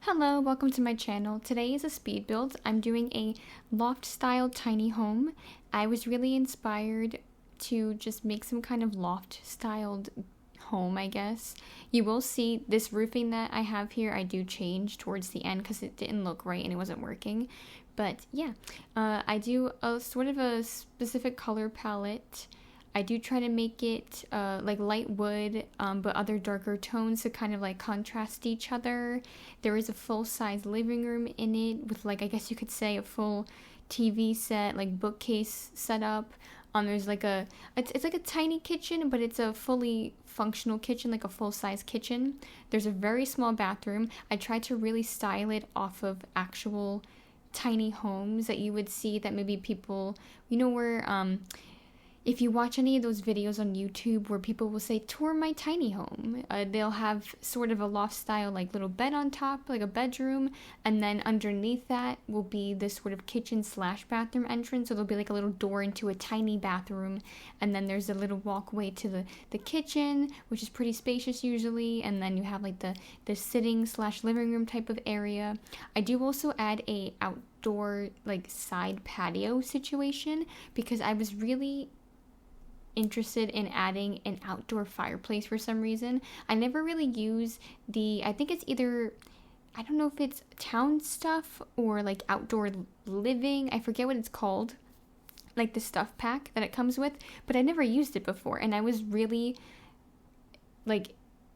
Hello, welcome to my channel. Today is a speed build. I'm doing a loft style tiny home. I was really inspired to just make some kind of loft styled home, I guess. You will see this roofing that I have here, I do change towards the end because it didn't look right and it wasn't working. But yeah, I do a sort of a specific color palette. I do try to make it like light wood, but other darker tones to kind of like contrast each other. There is a full-size living room in it with, like, I guess you could say a full TV set, like bookcase setup. There's like it's like a tiny kitchen, but it's a fully functional kitchen, like a full-size kitchen. There's a very small bathroom. I tried to really style it off of actual tiny homes that you would see that maybe people, where if you watch any of those videos on YouTube where people will say, tour my tiny home, they'll have sort of a loft style, like little bed on top, like a bedroom, and then underneath that will be this sort of kitchen slash bathroom entrance. So there'll be like a little door into a tiny bathroom, and then there's a little walkway to the kitchen, which is pretty spacious usually, and then you have like the sitting slash living room type of area. I do also add a outdoor like side patio situation because I was really interested in adding an outdoor fireplace for some reason. I never really use I think it's either, I don't know if it's town stuff or like outdoor living, I forget what it's called, like the stuff pack that it comes with, but I never used it before and I was really like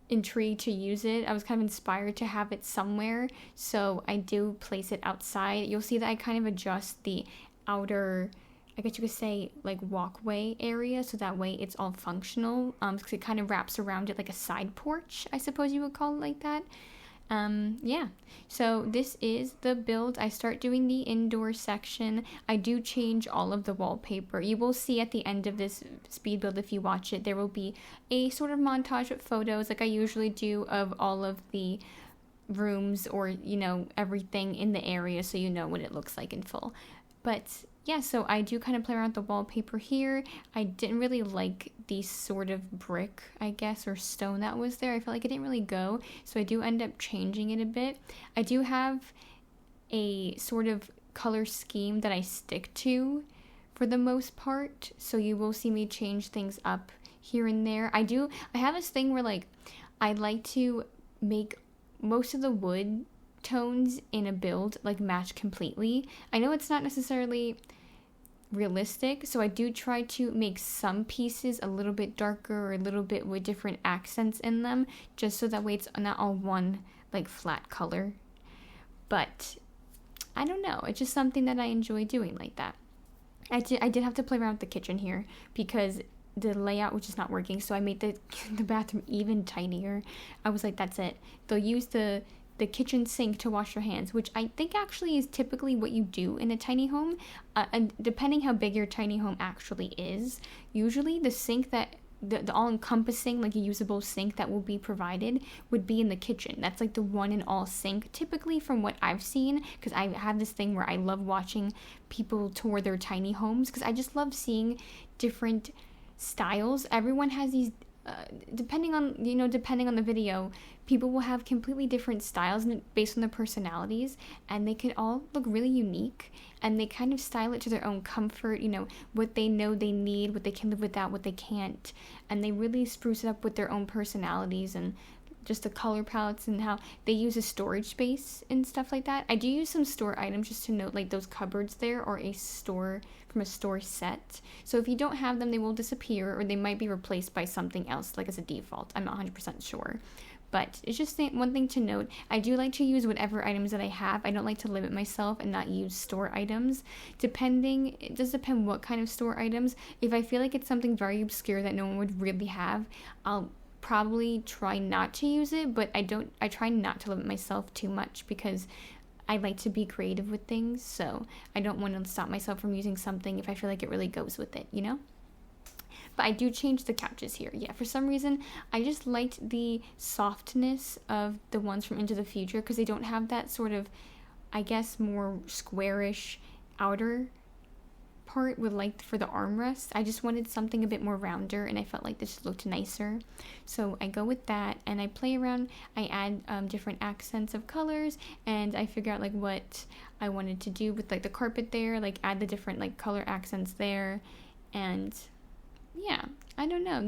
intrigued to use it. I was kind of inspired to have it somewhere, so I do place it outside. You'll see that I kind of adjust the outer, I guess you could say, like walkway area, so that way it's all functional, because it kind of wraps around it like a side porch, I suppose you would call it like that. Yeah, so this is the build. I start doing the indoor section. I do change all of the wallpaper. You will see at the end of this speed build, if you watch it, there will be a sort of montage of photos like I usually do of all of the rooms or, everything in the area, so you know what it looks like in full. But yeah, so I do kind of play around with the wallpaper here. I didn't really like the sort of brick, I guess, or stone that was there. I felt like it didn't really go, so I do end up changing it a bit. I do have a sort of color scheme that I stick to for the most part, so you will see me change things up here and there. I have this thing where, like, I like to make most of the wood tones in a build like match completely. I know it's not necessarily realistic, so I do try to make some pieces a little bit darker or a little bit with different accents in them, just so that way it's not all one like flat color. But I don't know, it's just something that I enjoy doing like that. I did have to play around with the kitchen here because the layout was just not working, so I made the bathroom even tinier. I was like, that's it. They'll use the kitchen sink to wash your hands, which I think actually is typically what you do in a tiny home. And depending how big your tiny home actually is, usually the sink that the all-encompassing, like a usable sink that will be provided would be in the kitchen. That's like the one and all sink, typically, from what I've seen, because I have this thing where I love watching people tour their tiny homes because I just love seeing different styles. Everyone has these depending on the video, people will have completely different styles based on their personalities, and they can all look really unique, and they kind of style it to their own comfort, what they know they need, what they can live without, what they can't, and they really spruce it up with their own personalities and just the color palettes and how they use a storage space and stuff like that. I do use some store items just to note, like those cupboards there or a store from a store set. So if you don't have them, they will disappear or they might be replaced by something else, like as a default. I'm not 100% sure. But it's just one thing to note. I do like to use whatever items that I have. I don't like to limit myself and not use store items. It does depend what kind of store items. If I feel like it's something very obscure that no one would really have, I'll probably try not to use it, but I try not to limit myself too much because I like to be creative with things, so I don't want to stop myself from using something if I feel like it really goes with it, But I do change the couches here. Yeah, for some reason, I just liked the softness of the ones from Into the Future because they don't have that sort of, I guess, more squarish outer part with like for the armrest, I just wanted something a bit more rounder, and I felt like this looked nicer. So I go with that, and I play around. I add different accents of colors, and I figure out like what I wanted to do with like the carpet there, like add the different like color accents there. And yeah, I don't know.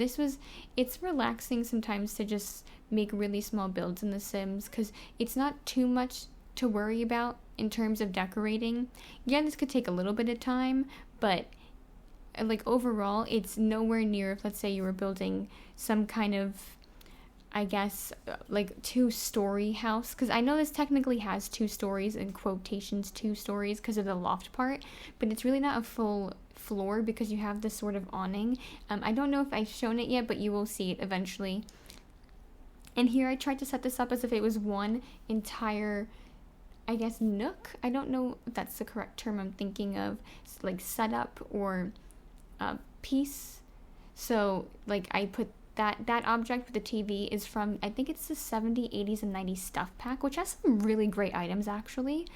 It's relaxing sometimes to just make really small builds in The Sims, because it's not too much to worry about in terms of decorating. Yeah, this could take a little bit of time, but like overall, it's nowhere near if let's say you were building some kind of, I guess, like 2-story house, because I know this technically has 2 stories, in quotations 2 stories, because of the loft part, but it's really not a full floor because you have this sort of awning. I don't know if I've shown it yet, but you will see it eventually. And here I tried to set this up as if it was one entire, I guess, nook. I don't know if that's the correct term I'm thinking of, like setup or piece. So like I put that object with the TV is from, I think it's the 70s, 80s, and 90s stuff pack, which has some really great items actually.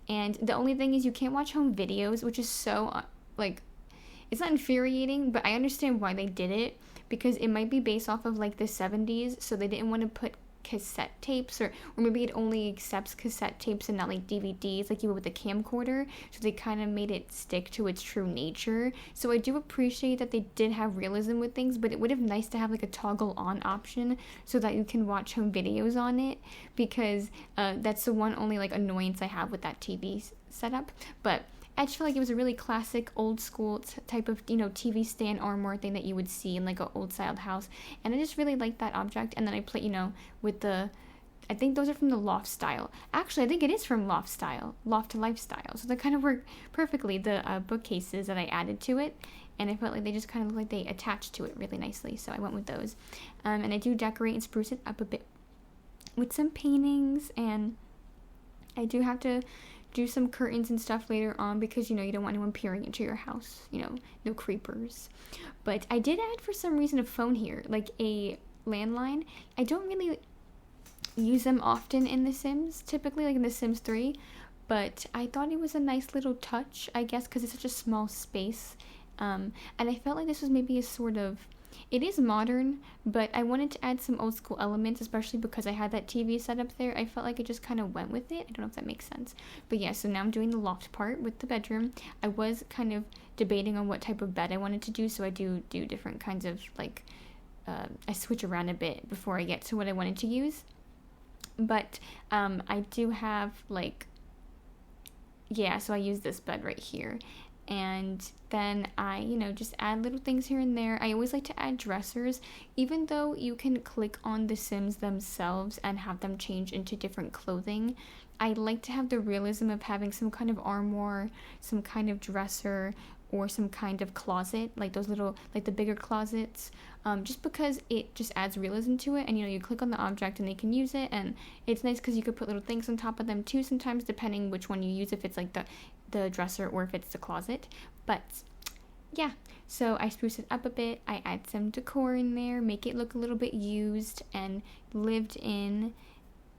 And the only thing is you can't watch home videos, which is so like, it's not infuriating, but I understand why they did it, because it might be based off of like the 70s, so they didn't want to put cassette tapes, or maybe it only accepts cassette tapes and not like DVDs like you would with the camcorder, so they kind of made it stick to its true nature. So I do appreciate that they did have realism with things, but it would have nice to have like a toggle on option so that you can watch home videos on it, because that's the one only like annoyance I have with that TV setup. But I just feel like it was a really classic old school type of, TV stand armoire thing that you would see in like an old styled house. And I just really liked that object. And then I play, with I think those are from the Loft style. Actually, I think it is from Loft style, Loft to Lifestyle. So they kind of work perfectly, the bookcases that I added to it. And I felt like they just kind of look like they attached to it really nicely. So I went with those. And I do decorate and spruce it up a bit with some paintings. And I do have to do some curtains and stuff later on, because you don't want anyone peering into your house, no creepers. But I did add, for some reason, a phone here, like a landline. I don't really use them often in The Sims, typically like in The Sims 3, but I thought it was a nice little touch, I guess, because it's such a small space. And I felt like this was maybe a sort of, it is modern, but I wanted to add some old school elements, especially because I had that TV set up there. I felt like it just kind of went with it. I don't know if that makes sense. But yeah, so now I'm doing the loft part with the bedroom. I was kind of debating on what type of bed I wanted to do, so I do different kinds of, like, I switch around a bit before I get to what I wanted to use. But I do have, like, yeah, so I use this bed right here. And then I, just add little things here and there. I always like to add dressers, even though you can click on the Sims themselves and have them change into different clothing. I like to have the realism of having some kind of armoire, some kind of dresser, or some kind of closet, like those little, like the bigger closets, just because it just adds realism to it. And you click on the object and they can use it, and it's nice because you could put little things on top of them too sometimes, depending which one you use, if it's like the dresser or if it's the closet. But yeah, so I spruce it up a bit. I add some decor in there, make it look a little bit used and lived in,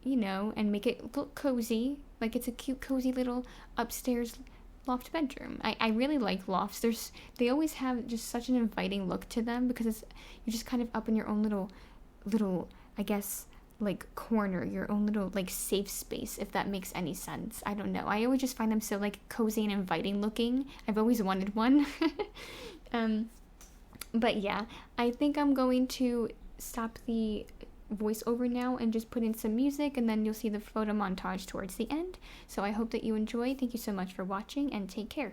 and make it look cozy, like it's a cute cozy little upstairs loft bedroom. I really like lofts. They always have just such an inviting look to them, because you're just kind of up in your own little I guess, like corner, your own little like safe space, if that makes any sense. I don't know. I always just find them so like cozy and inviting looking. I've always wanted one. But yeah, I think I'm going to stop the voiceover now and just put in some music, and then you'll see the photo montage towards the end. So I hope that you enjoy. Thank you so much for watching, and take care.